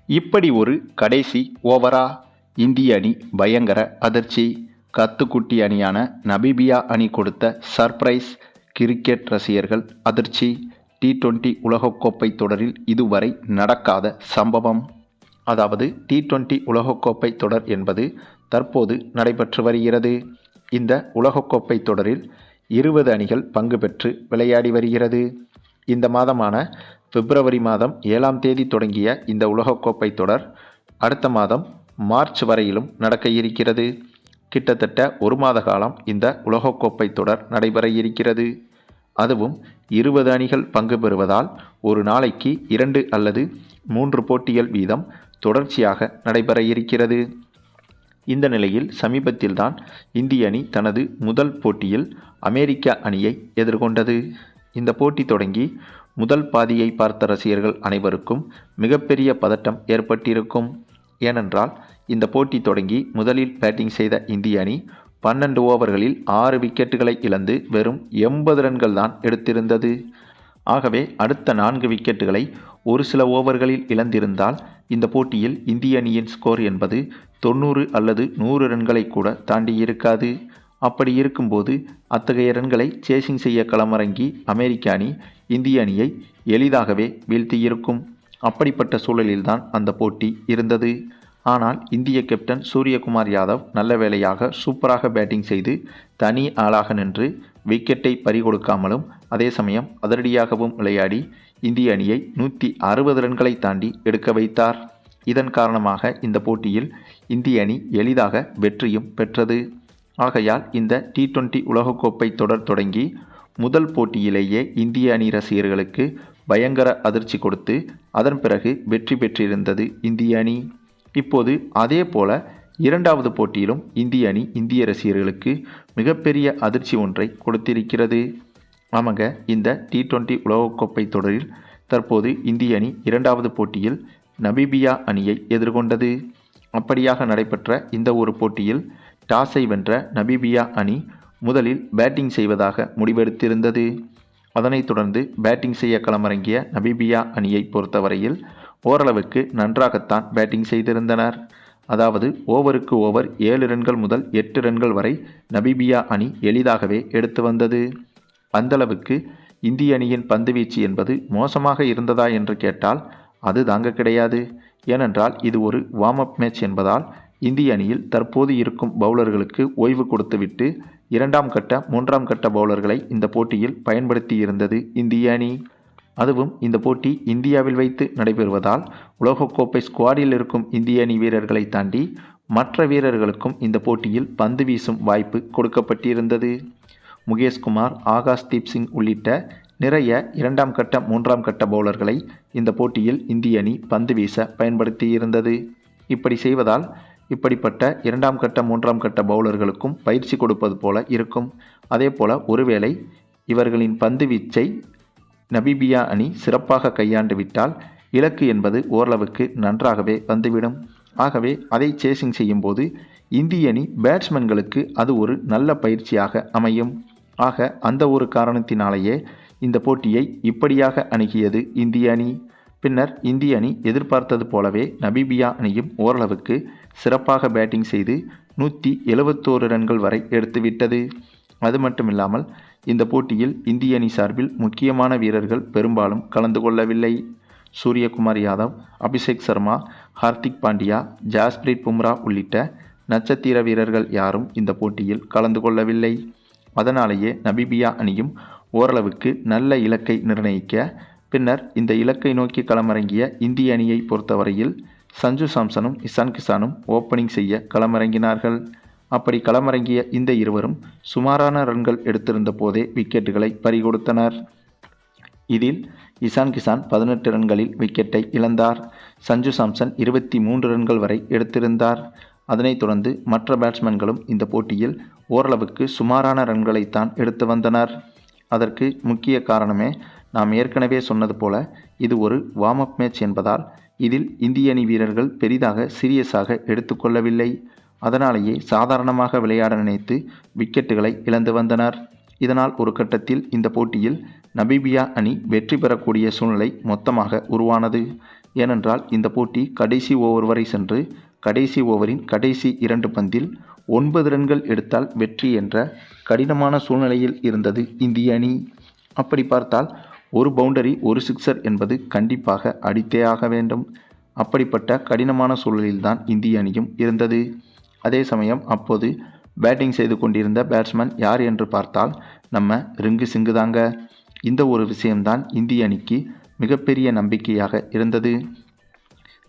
இப்படி ஒரு கடைசி ஓவரா இந்திய அணி பயங்கர அதிர்ச்சி. கத்துக்குட்டி அணியான நமீபியா அணி கொடுத்த சர்ப்ரைஸ். கிரிக்கெட் ரசிகர்கள் அதிர்ச்சி. T20 உலகக்கோப்பை தொடரில் இதுவரை நடக்காத சம்பவம். அதாவது T20 உலகக்கோப்பை தொடர் என்பது தற்போது நடைபெற்று வருகிறது. இந்த உலகக்கோப்பை தொடரில் 20 அணிகள் பங்கு பெற்று விளையாடி வருகிறது. இந்த மாதமான பிப்ரவரி மாதம் 7ஆம் தேதி தொடங்கிய இந்த உலகக்கோப்பை தொடர் அடுத்த மாதம் மார்ச் வரையிலும் நடக்க இருக்கிறது. கிட்டத்தட்ட ஒரு மாத காலம் இந்த உலகக்கோப்பை தொடர் நடைபெற இருக்கிறது. அதுவும் 20 அணிகள் பங்கு பெறுவதால் ஒரு நாளைக்கு 2 அல்லது 3 போட்டிகள் வீதம் தொடர்ச்சியாக நடைபெற இருக்கிறது. இந்த நிலையில் சமீபத்தில்தான் இந்திய அணி தனது முதல் போட்டியில் அமெரிக்க அணியை எதிர்கொண்டது. இந்த போட்டி தொடங்கி முதல் பாதியை பார்த்த ரசிகர்கள் அனைவருக்கும் மிகப்பெரிய பதட்டம் ஏற்பட்டிருக்கும். ஏனென்றால் இந்த போட்டி தொடங்கி முதலில் பேட்டிங் செய்த இந்திய அணி 12 ஓவர்களில் 6 விக்கெட்டுகளை இழந்து வெறும் 80 ரன்கள் தான் எடுத்திருந்தது. ஆகவே அடுத்த 4 விக்கெட்டுகளை ஒரு சில ஓவர்களில் இழந்திருந்தால் இந்த போட்டியில் இந்திய அணியின் ஸ்கோர் என்பது 90 அல்லது 100 ரன்களை கூட தாண்டியிருக்காது. அப்படி இருக்கும்போது அத்தகைய ரன்களை சேசிங் செய்ய களமிறங்கி அமெரிக்க அணி இந்திய அணியை எளிதாகவே வீழ்த்தியிருக்கும். அப்படிப்பட்ட சூழலில்தான் அந்த போட்டி இருந்தது. ஆனால் இந்திய கேப்டன் சூரியகுமார் யாதவ் நல்ல வேளையாக சூப்பராக பேட்டிங் செய்து தனி ஆளாக நின்று விக்கெட்டை பறிகொடுக்காமலும் அதே சமயம் அதிரடியாகவும் விளையாடி இந்திய அணியை 160 ரன்களை தாண்டி எடுக்க வைத்தார். இதன் காரணமாக இந்த போட்டியில் இந்திய அணி எளிதாக வெற்றியும் பெற்றது. ஆகையால் இந்த T20 உலகக்கோப்பை தொடர் தொடங்கி முதல் போட்டியிலேயே இந்திய அணி ரசிகர்களுக்கு பயங்கர அதிர்ச்சி கொடுத்து அதன் பிறகு வெற்றி பெற்றிருந்தது இந்திய அணி. இப்போது அதே போல இரண்டாவது போட்டியிலும் இந்திய அணி இந்திய ரசிகர்களுக்கு மிகப்பெரிய அதிர்ச்சி ஒன்றை கொடுத்திருக்கிறது. ஆமாங்க, இந்த T20 உலகக்கோப்பை தொடரில் தற்போது இந்திய அணி இரண்டாவது போட்டியில் நமீபியா அணியை எதிர்கொண்டது. அப்படியாக நடைபெற்ற இந்த ஒரு போட்டியில் டாஸை வென்ற நமீபியா அணி முதலில் பேட்டிங் செய்வதாக முடிவெடுத்திருந்தது. அதனைத் தொடர்ந்து பேட்டிங் செய்ய களமிறங்கிய நமீபியா அணியை பொறுத்தவரையில் ஓரளவுக்கு நன்றாகத்தான் பேட்டிங் செய்திருந்தனர். அதாவது ஓவருக்கு ஓவர் 7 ரன்கள் முதல் 8 ரன்கள் வரை நமீபியா அணி எளிதாகவே எடுத்து வந்தது. அந்தளவுக்கு இந்திய அணியின் பந்துவீச்சு என்பது மோசமாக இருந்ததா என்று கேட்டால் அது தாங்க கிடையாது. ஏனென்றால் இது ஒரு வார்ம் அப் மேட்ச் என்பதால் இந்திய அணியில் தற்போது இருக்கும் பவுலர்களுக்கு ஓய்வு கொடுத்துவிட்டு 2ஆம் கட்ட 3ஆம் கட்ட பவுலர்களை இந்த போட்டியில் பயன்படுத்தியிருந்தது இந்திய அணி. அதுவும் இந்த போட்டி இந்தியாவில் வைத்து நடைபெறுவதால் உலகக்கோப்பை ஸ்குவாடில் இருக்கும் இந்திய அணி வீரர்களை தாண்டி மற்ற வீரர்களுக்கும் இந்த போட்டியில் பந்து வீசும் வாய்ப்பு கொடுக்கப்பட்டிருந்தது. முகேஷ்குமார், ஆகாஷ்தீப் சிங் உள்ளிட்ட நிறைய 2ஆம் கட்ட 3ஆம் கட்ட பவுலர்களை இந்த போட்டியில் இந்திய அணி பந்து வீச பயன்படுத்தியிருந்தது. இப்படி செய்வதால் இப்படிப்பட்ட 2ஆம் கட்ட 3ஆம் கட்ட பவுலர்களுக்கும் பயிற்சி கொடுப்பது போல இருக்கும். அதே போல ஒருவேளை இவர்களின் பந்து வீச்சை நமீபியா அணி சிறப்பாக கையாண்டு விட்டால் இலக்கு என்பது ஓரளவுக்கு நன்றாகவே வந்துவிடும். ஆகவே அதை சேசிங் செய்யும்போது இந்திய அணி பேட்ஸ்மேன்களுக்கு அது ஒரு நல்ல பயிற்சியாக அமையும். ஆக அந்த ஒரு காரணத்தினாலேயே இந்த போட்டியை இப்படியாக அணுகியது இந்திய அணி. பின்னர் இந்திய அணி எதிர்பார்த்தது போலவே நமீபியா அணியும் ஓரளவுக்கு சிறப்பாக பேட்டிங் செய்து 171 ரன்கள் வரை எடுத்துவிட்டது. அது மட்டுமில்லாமல் இந்த போட்டியில் இந்திய அணி சார்பில் முக்கியமான வீரர்கள் பெரும்பாலும் கலந்து கொள்ளவில்லை. சூரியகுமார் யாதவ், அபிஷேக் சர்மா, ஹார்திக் பாண்டியா, ஜாஸ்பிரீத் பும்ரா உள்ளிட்ட நட்சத்திர வீரர்கள் யாரும் இந்த போட்டியில் கலந்து கொள்ளவில்லை. அதனாலேயே நமீபியா அணியும் ஓரளவுக்கு நல்ல இலக்கை நிர்ணயிக்க பின்னர் இந்த இலக்கை நோக்கி களமிறங்கிய இந்திய அணியை பொறுத்தவரையில் சஞ்சு சாம்சனும் இசான் கிசானும் ஓப்பனிங் செய்ய களமிறங்கினார்கள். அப்படி களமிறங்கிய இந்த இருவரும் சுமாரான ரன்கள் எடுத்திருந்த போதே விக்கெட்டுகளை பறிகொடுத்தனர். இதில் இசான் கிசான் 18 ரன்களில் விக்கெட்டை இழந்தார். சஞ்சு சாம்சன் 23 ரன்கள் வரை எடுத்திருந்தார். அதனைத் தொடர்ந்து மற்ற பேட்ஸ்மேன்களும் இந்த போட்டியில் ஓரளவுக்கு சுமாரான ரன்களைத்தான் எடுத்து வந்தனர். அதற்கு முக்கிய காரணமே நாம் ஏற்கனவே சொன்னது போல இது ஒரு வார்ம் அப் மேட்ச் என்பதால் இதில் இந்திய அணி வீரர்கள் பெரிதாக சீரியஸாக எடுத்துக்கொள்ளவில்லை. அதனாலேயே சாதாரணமாக விளையாட நினைத்து விக்கெட்டுகளை இழந்து வந்தனர். இதனால் ஒரு கட்டத்தில் இந்த போட்டியில் நமீபியா அணி வெற்றி பெறக்கூடிய சூழ்நிலை மொத்தமாக உருவானது. ஏனென்றால் இந்த போட்டி கடைசி ஓவர் வரை சென்று கடைசி ஓவரின் கடைசி 2 பந்தில் 9 ரன்கள் எடுத்தால் வெற்றி என்ற கடினமான சூழ்நிலையில் இருந்தது இந்திய அணி. அப்படி பார்த்தால் ஒரு பவுண்டரி ஒரு சிக்ஸர் என்பது கண்டிப்பாக அடித்தே ஆக வேண்டும். அப்படிப்பட்ட கடினமான சூழலில்தான் இந்திய அணியும் இருந்தது. அதே சமயம் அப்போது பேட்டிங் செய்து கொண்டிருந்த பேட்ஸ்மேன் யார் என்று பார்த்தால் நம்ம ரிங்கு சிங்கு தாங்க. இந்த ஒரு விஷயம்தான் இந்திய அணிக்கு மிகப்பெரிய நம்பிக்கையாக இருந்தது.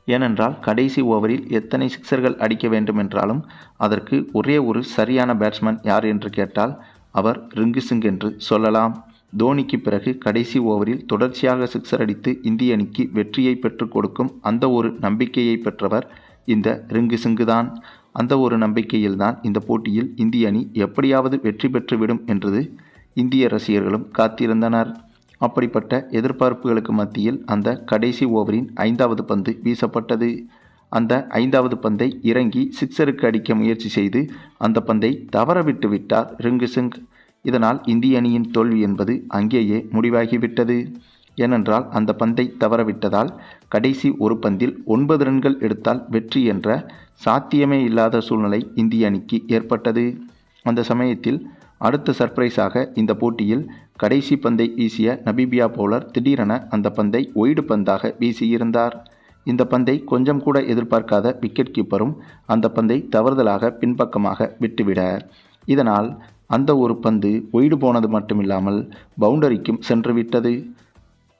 ஏனென்றால் கடைசி ஓவரில் எத்தனை சிக்ஸர்கள் அடிக்க வேண்டும் என்றாலும் அதற்கு ஒரே ஒரு சரியான பேட்ஸ்மேன் யார் என்று கேட்டால் அவர் ரிங்கு சிங் என்று சொல்லலாம். தோனிக்கு பிறகு கடைசி ஓவரில் தொடர்ச்சியாக சிக்ஸர் அடித்து இந்திய அணிக்கு வெற்றியை பெற்றுக் கொடுக்கும் அந்த ஒரு நம்பிக்கையை பெற்றவர் இந்த ரிங்கு சிங்கு தான். அந்த ஒரு நம்பிக்கையில்தான் இந்த போட்டியில் இந்திய அணி எப்படியாவது வெற்றி பெற்றுவிடும் என்று இந்திய ரசிகர்களும் காத்திருந்தனர். அப்படிப்பட்ட எதிர்பார்ப்புகளுக்கு மத்தியில் அந்த கடைசி ஓவரின் 5வது பந்து வீசப்பட்டது. அந்த 5வது பந்தை இறங்கி சிக்ஸருக்கு அடிக்க முயற்சி செய்து அந்த பந்தை தவற விட்டு விட்டார் ரிங்கு சிங். இதனால் இந்திய அணியின் தோல்வி என்பது அங்கேயே முடிவாகிவிட்டது. ஏனென்றால் அந்த பந்தை தவறவிட்டதால் கடைசி ஒரு பந்தில் 9 ரன்கள் எடுத்தால் வெற்றி என்ற சாத்தியமே இல்லாத சூழ்நிலை இந்திய அணிக்கு ஏற்பட்டது. அந்த சமயத்தில் அடுத்த சர்ப்ரைஸாக இந்த போட்டியில் கடைசி பந்தை வீசிய நமீபியா பவுலர் திடீரென அந்த பந்தை ஒய்டு பந்தாக வீசியிருந்தார். இந்த பந்தை கொஞ்சம் கூட எதிர்பார்க்காத விக்கெட் கீப்பரும் அந்த பந்தை தவறுதலாக பின்பக்கமாக விட்டுவிட, இதனால் அந்த ஒரு பந்து ஒய்டு போனது மட்டுமில்லாமல் பவுண்டரிக்கும் சென்றுவிட்டது.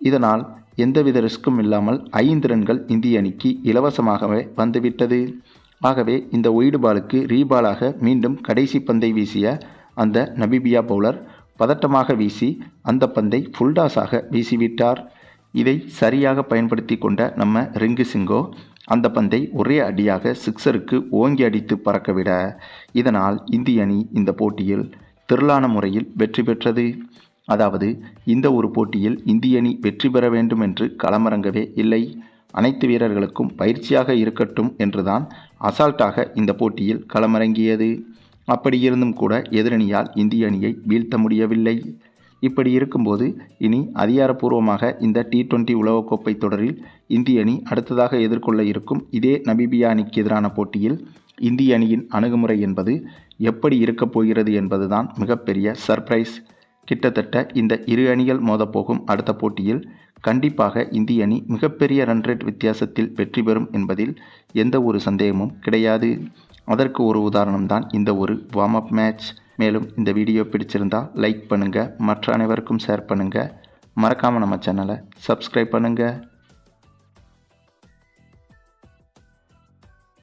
இதனால் எந்தவித ரிஸ்க்கும் இல்லாமல் 5 ரன்கள் இந்திய அணிக்கு இலவசமாகவே வந்துவிட்டது. ஆகவே இந்த ஒய்டு பாலுக்கு ரீபாலாக மீண்டும் கடைசி பந்தை வீசிய அந்த நமீபியா பவுலர் பதட்டமாக வீசி அந்த பந்தை ஃபுல்டாஸாக வீசிவிட்டார். இதை சரியாக பயன்படுத்தி கொண்ட நம்ம ரிங்கு சிங்கோ அந்த பந்தை ஒரே அடியாக சிக்ஸருக்கு ஓங்கி அடித்து பறக்கவிட, இதனால் இந்திய அணி இந்த போட்டியில் திரளான முறையில் வெற்றி பெற்றது. அதாவது இந்த ஒரு போட்டியில் இந்திய அணி வெற்றி பெற வேண்டும் என்று களமிறங்கவே இல்லை. அனைத்து வீரர்களுக்கும் பயிற்சியாக இருக்கட்டும் என்றுதான் அசால்ட்டாக இந்த போட்டியில் களமிறங்கியது. அப்படி இருந்தும் கூட எதிரணியால் இந்திய அணியை வீழ்த்த முடியவில்லை. இப்படி இருக்கும்போது இனி அதிகாரப்பூர்வமாக இந்த T20 உலகக்கோப்பை தொடரில் இந்திய அணி அடுத்ததாக எதிர்கொள்ள இருக்கும் இதே நமீபியா அணிக்கு எதிரான போட்டியில் இந்திய அணியின் அணுகுமுறை என்பது எப்படி இருக்கப் போகிறது என்பதுதான் மிகப்பெரிய சர்ப்ரைஸ். கிட்டத்தட்ட இந்த இரு அணிகள் மோதப்போகும் அடுத்த போட்டியில் கண்டிப்பாக இந்திய அணி மிகப்பெரிய ரன் ரேட் வித்தியாசத்தில் வெற்றி பெறும் என்பதில் எந்த ஒரு சந்தேகமும் கிடையாது. அதற்கு ஒரு உதாரணம்தான் இந்த ஒரு வார்ம் அப் மேட்ச். மேலும் இந்த வீடியோ பிடிச்சிருந்தால் லைக் பண்ணுங்கள், மற்ற அனைவருக்கும் ஷேர் பண்ணுங்கள், மறக்காமல் நம்ம சேனலை சப்ஸ்கிரைப் பண்ணுங்கள்.